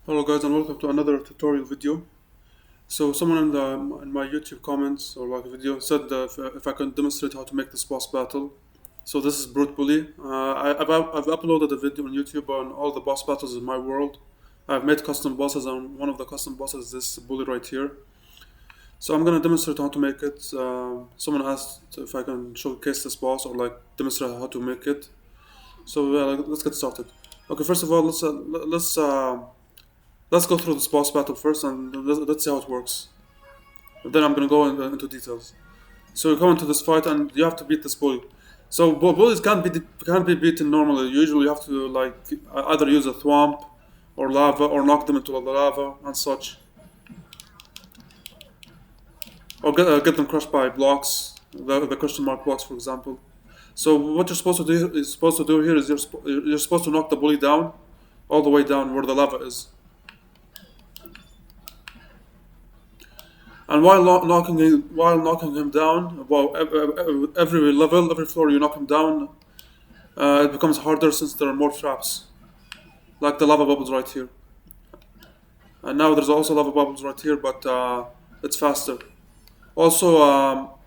Hello guys and welcome to another tutorial video. So someone in my YouTube comments or like video said if I can demonstrate how to make this boss battle. So this is Brute Bully. I've uploaded a video on YouTube on all the boss battles in my world. I've made custom bosses and one of the custom bosses is this bully right here. So I'm gonna demonstrate how to make it. Someone asked if I can showcase this boss or like demonstrate how to make it. So let's get started. Okay, first of all let's go through this boss battle first and let's see how it works. Then I'm gonna go into details. So you go into this fight and you have to beat this bully. So bullies can't be beaten normally. Usually you have to like either use a thwomp or lava or knock them into the lava and such, or get them crushed by blocks, the question mark blocks, for example. So what you're supposed to do here is you're supposed to knock the bully down, all the way down where the lava is. And while knocking him down, every level, every floor you knock him down, it becomes harder since there are more traps, like the lava bubbles right here. And now there's also lava bubbles right here, but it's faster. Also,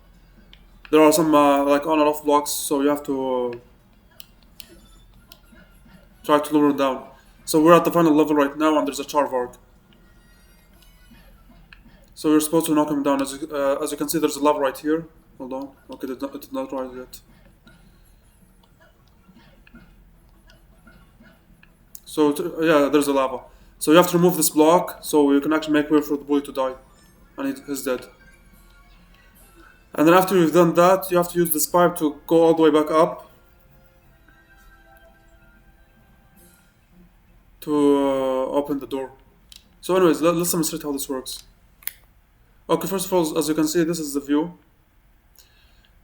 there are some like on and off blocks, so you have to try to lure him down. So we're at the final level right now, and there's a Charvarg. So you're supposed to knock him down. As you can see, there's a lava right here. Hold on. Okay, it did not rise yet. So yeah, there's a lava. So you have to remove this block so you can actually make way for the bully to die, and he's dead. And then after you've done that, you have to use this pipe to go all the way back up to open the door. So anyways, let's demonstrate how this works. Okay, first of all, as you can see, this is the view.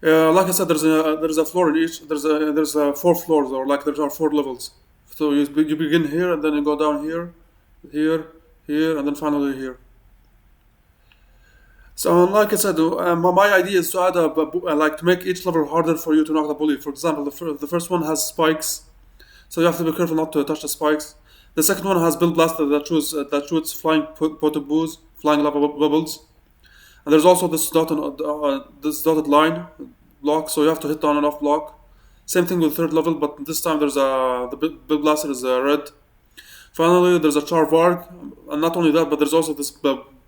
Like I said, there's a floor in each. There's 4 floors, or like there are 4 levels. So you begin here, and then you go down here, here, and then finally here. So like I said, my idea is to add like to make each level harder for you to knock the bully. For example, the first one has spikes, so you have to be careful not to touch the spikes. The second one has Build Blaster that shoots flying potaboos, flying lava bubbles. And there's also this dotted line block, so you have to hit the on and off block. Same thing with third level, but this time the Build Blaster is red. Finally, there's a Charvarg, and not only that, but there's also this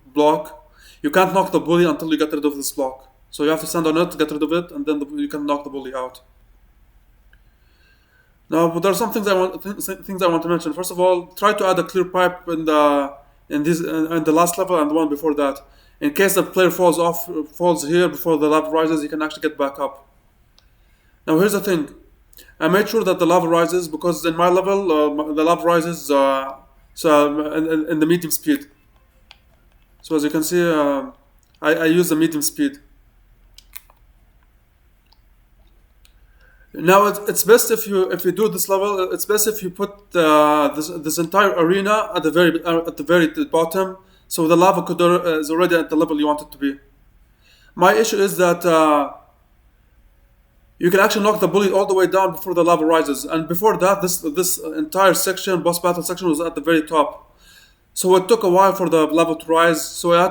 block. You can't knock the bully until you get rid of this block. So you have to stand on it, get rid of it, and then you can knock the bully out. Now, but there are some things I want to mention. First of all, try to add a clear pipe in the last level and the one before that. In case the player falls here before the lava rises, he can actually get back up. Now here's the thing. I made sure that the lava rises because in my level, the lava rises in the medium speed. So as you can see, I use the medium speed. Now it's best if you do this level. It's best if you put this entire arena at the very bottom, so the lava is already at the level you want it to be. My issue is that you can actually knock the bully all the way down before the lava rises, and before that, this entire section, boss battle section, was at the very top. So it took a while for the lava to rise. So I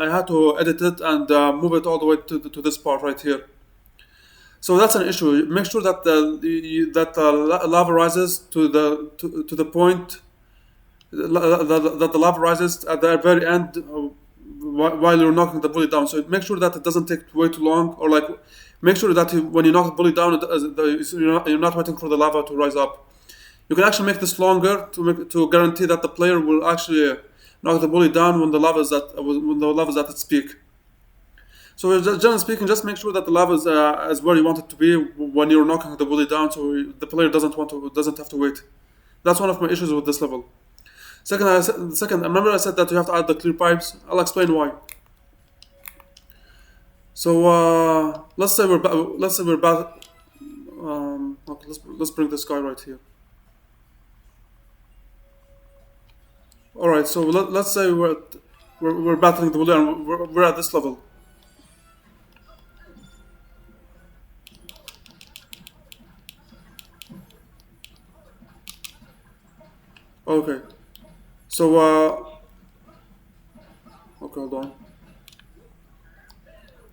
had to edit it and move it all the way to this part right here. So that's an issue. Make sure that the lava rises to the point that the lava rises at the very end while you're knocking the bully down. So make sure that it doesn't take way too long, or like make sure that when you knock the bully down, you're not waiting for the lava to rise up. You can actually make this longer to guarantee that the player will actually knock the bully down when the lava is at its peak. So generally speaking, just make sure that the lava is where you want it to be when you're knocking the bully down, so the player doesn't have to wait. That's one of my issues with this level. Second, remember I said that you have to add the clear pipes. I'll explain why. So let's say we're back. Okay, let's bring this guy right here. All right, so let's say we're battling the bully and we're at this level. Okay, So okay, hold on.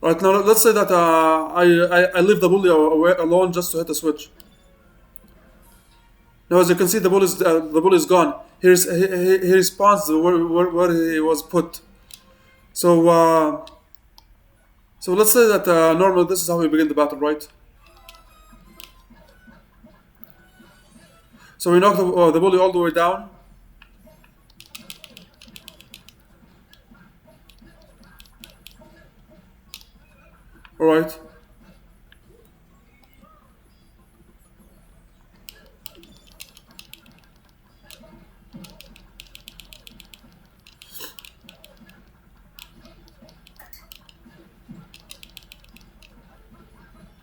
Right now, let's say that I leave the bully away alone just to hit the switch. Now, as you can see, the bully is gone. He respawns where he was put. So so let's say that normally this is how we begin the battle, right? So we knock the bully all the way down. All right.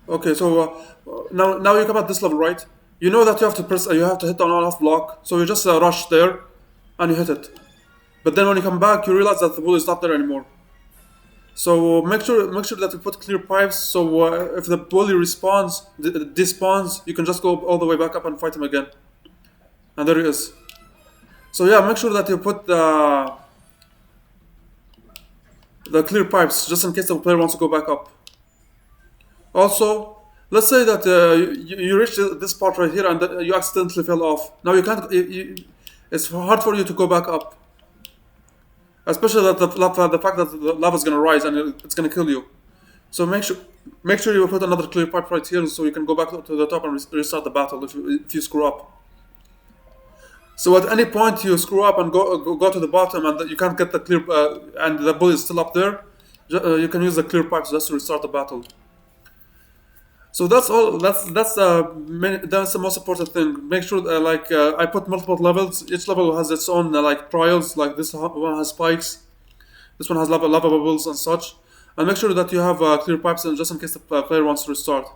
Okay, so now you come at this level, right? You know that you have to hit on off block, so you just rush there, and you hit it. But then when you come back, you realize that the bully is not there anymore. So make sure that you put clear pipes. So if the bully respawns, despawns, you can just go all the way back up and fight him again. And there he is. So yeah, make sure that you put the clear pipes just in case the player wants to go back up. Also, let's say that you reach this part right here and you accidentally fell off. Now you can't. It's hard for you to go back up, especially that the fact that the lava is gonna rise and it's gonna kill you. So make sure you put another clear pipe right here so you can go back to the top and restart the battle if you screw up. So at any point you screw up and go to the bottom and you can't get the clear and the bully is still up there, you can use the clear pipes just to restart the battle. So that's all. That's the most important thing. Make sure I put multiple levels. Each level has its own like trials. Like this one has spikes. This one has lava bubbles and such. And make sure that you have clear pipes and just in case the player wants to restart.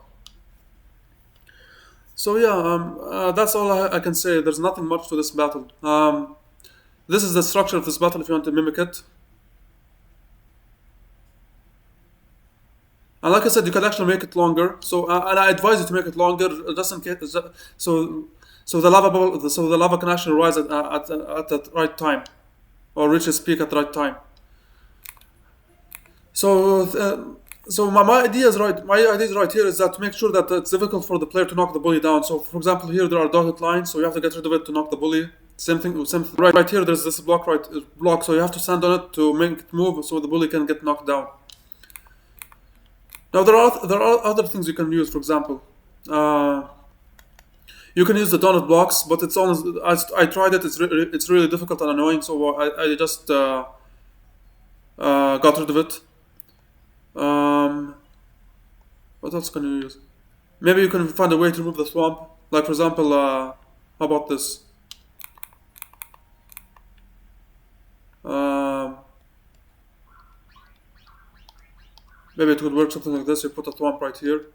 So yeah, that's all I can say. There's nothing much to this battle. This is the structure of this battle if you want to mimic it. And like I said, you can actually make it longer. So and I advise you to make it longer just in case. So the lava can actually rise at the right time, or reach its peak at the right time. So my idea is right. My idea is right here is that to make sure that it's difficult for the player to knock the bully down. So for example, here there are dotted lines, so you have to get rid of it to knock the bully. Same thing. Right here, there's this block block, so you have to stand on it to make it move, so the bully can get knocked down. Now there are other things you can use. For example, you can use the donut blocks, but it's almost I tried it. It's really difficult and annoying. So I just got rid of it. What else can you use? Maybe you can find a way to remove the swamp. Like for example, how about this? Maybe it would work something like this. You put a swamp right here.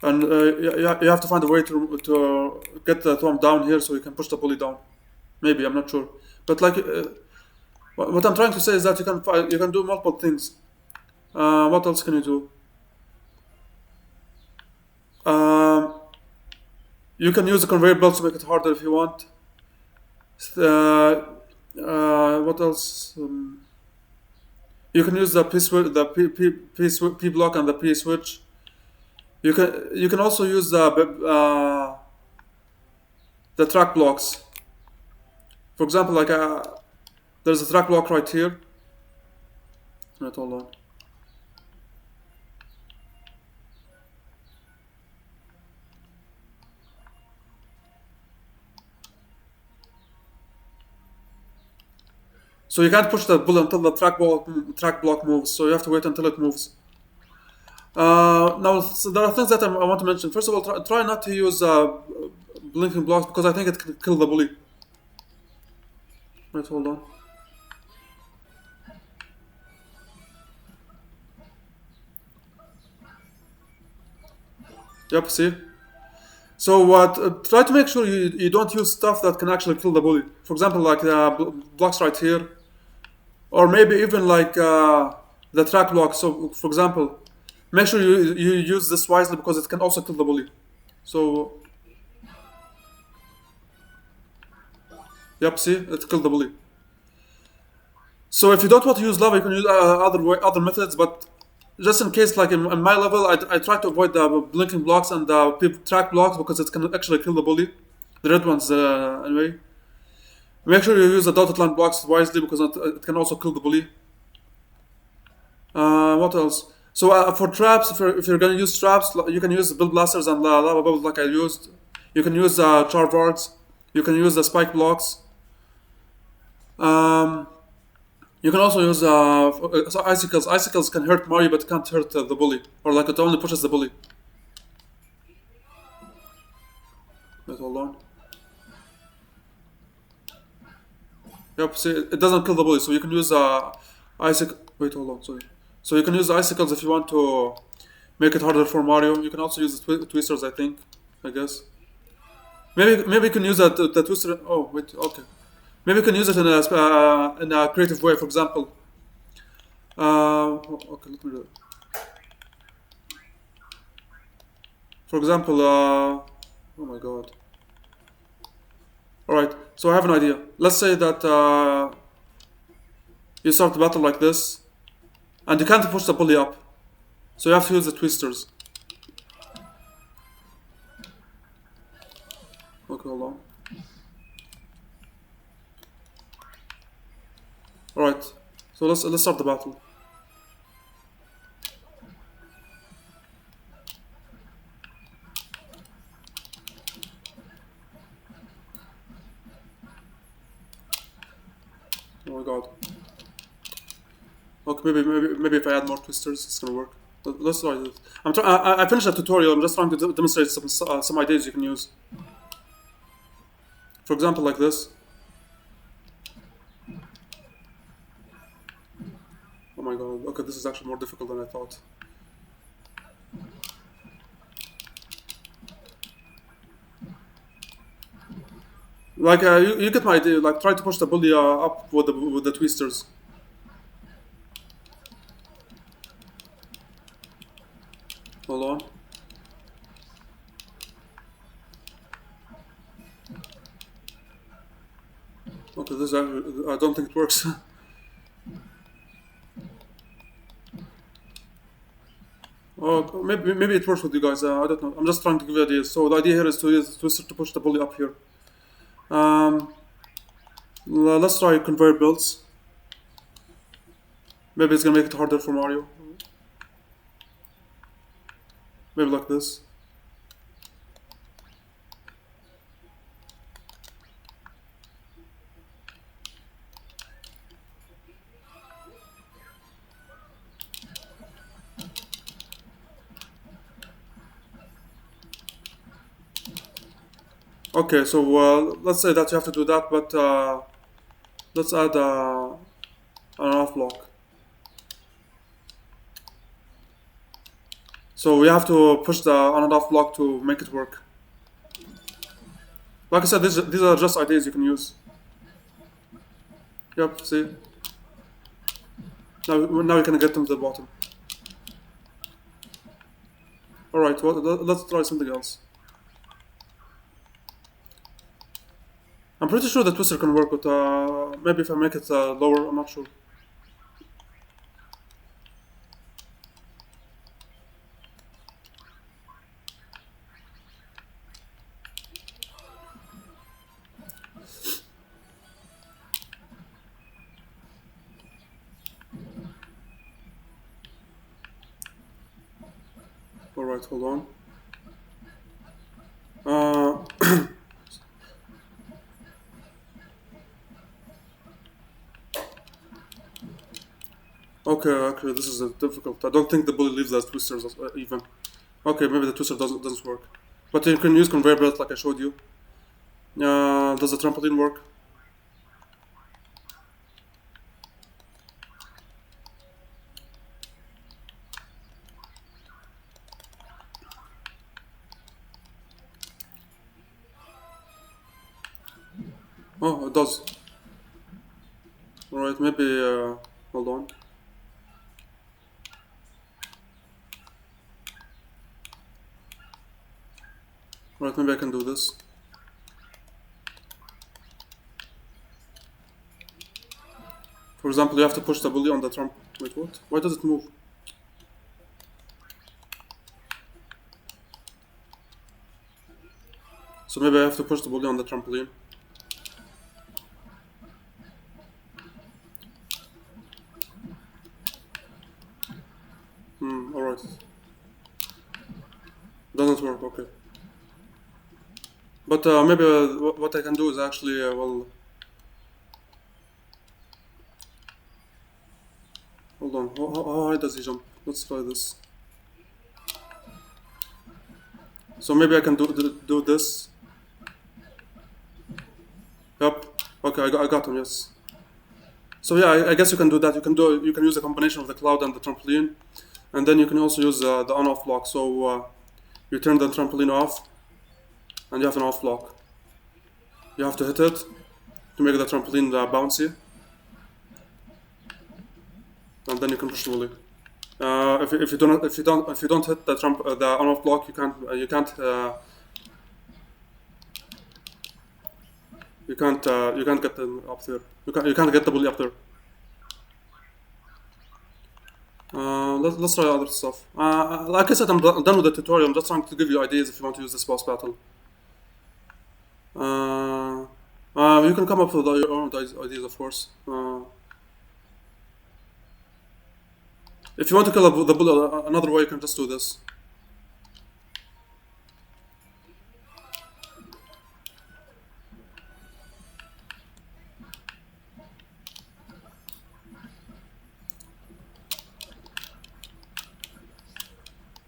And you have to find a way to get the thumb down here so you can push the bully down. Maybe, I'm not sure. But like, what I'm trying to say is that you can do multiple things. What else can you do? You can use the conveyor belt to make it harder if you want. What else? You can use the P block and the P switch. You can also use the track blocks. For example, like there's a track block right here. Right, hold on. So you can't push the bullet until the track block moves. So you have to wait until it moves. Now, so there are things that I want to mention. First of all, try not to use blinking blocks because I think it can kill the bully. Right, hold on. Yep, see? So try to make sure you don't use stuff that can actually kill the bully. For example, like blocks right here. Or maybe even like the track block. So for example, make sure you use this wisely because it can also kill the bully. So, yep, see, it killed the bully. So if you don't want to use lava, you can use other methods. But just in case, like in my level, I try to avoid the blinking blocks and the track blocks because it can actually kill the bully. The red ones, anyway. Make sure you use the dotted line blocks wisely because it can also kill the bully. What else? So for traps, if you're gonna use traps, you can use build blasters and lava bubbles like I used. You can use char vargs. You can use the spike blocks. Um, you can also use so icicles. Icicles can hurt Mario, but can't hurt the bully, or like it only pushes the bully. Wait, hold on. Yep, see, it doesn't kill the bully, so you can use icicle. Wait, hold on, sorry. So you can use icicles if you want to make it harder for Mario. You can also use the twisters, I think. I guess. Maybe you can use the twister. Oh wait, okay. Maybe you can use it in a creative way. For example, okay, let me do it. For example, oh my god. All right, so I have an idea. Let's say that you start the battle like this, and you can't push the bully up, so you have to use the twisters. Okay, hold on. All right, so let's start the battle. Oh my god. Okay, maybe if I add more twisters, it's gonna work. Let's try this. I finished the tutorial. I'm just trying to demonstrate some ideas you can use. For example, like this. Oh my god. Okay, this is actually more difficult than I thought. Like you get my idea. Like try to push the bully up with the twisters. Hold on. Okay, this I don't think it works. Oh, maybe it works with you guys. I don't know. I'm just trying to give you ideas. So the idea here is to use twister to push the bully up here. Let's try conveyor belts. Maybe it's gonna make it harder for Mario. Maybe like this. Okay, so let's say that you have to do that, but let's add an off block. So we have to push the on and off block to make it work. Like I said, these are just ideas you can use. Yep, see? Now we can get them to the bottom. Alright, well, let's try something else. I'm pretty sure the twister can work, but maybe if I make it lower, I'm not sure. Alright, hold on. Okay, this is difficult. I don't think the bully leaves as twisters even. Okay, maybe the twister doesn't work. But you can use conveyor belt like I showed you. Does the trampoline work? Oh, it does. Alright, maybe, hold on. Right, maybe I can do this. For example, you have to push the bully on the tramp. Wait, what? Why does it move? So maybe I have to push the bully on the trampoline. Alright. Doesn't work, okay. But maybe what I can do is actually, well... Hold on, how high does he jump? Let's try this. So maybe I can do this. Yep. Okay, I got him. Yes. So yeah, I guess you can do that. You can use a combination of the cloud and the trampoline, and then you can also use the on-off block. So you turn the trampoline off, and you have an off block. You have to hit it to make the trampoline bouncy, and then you can push the bully. If you don't hit the on-off block, you can't get them up there. You can't get the bully up there. Let's try other stuff. Like I said, I'm done with the tutorial. I'm just trying to give you ideas if you want to use this boss battle. You can come up with your own ideas, of course. If you want to kill the bully another way, you can just do this.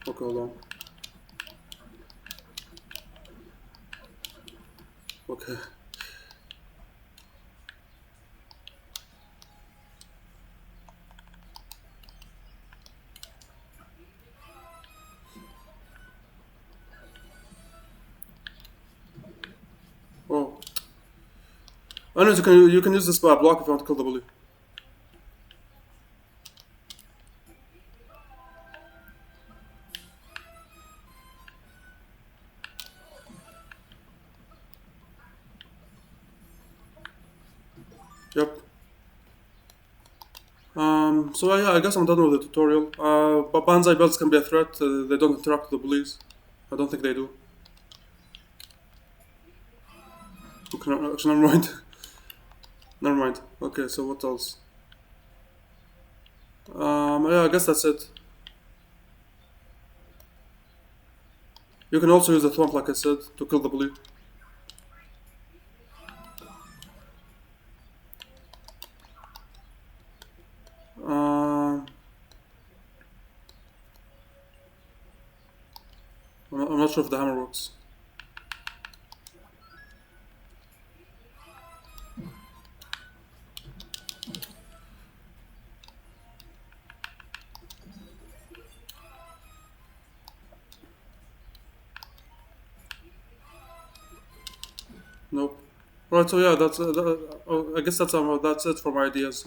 Okay, hold on. Okay. Oh. Anyways, you can use this block if you want to kill the bully. Yep. So yeah, I guess I'm done with the tutorial. But Banzai belts can be a threat. They don't interact with the bullies. I don't think they do. Okay, actually, never mind. Never mind. Okay, so what else? Yeah, I guess that's it. You can also use the thwomp, like I said, to kill the bully. I'm not sure if the hammer works. Nope. Right, so yeah, I guess that's it for my ideas.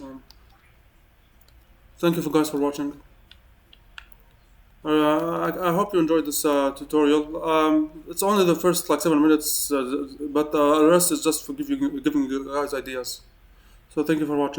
Thank you guys for watching. I hope you enjoyed this tutorial. It's only the first like 7 minutes, but the rest is just for giving you guys ideas. So thank you for watching.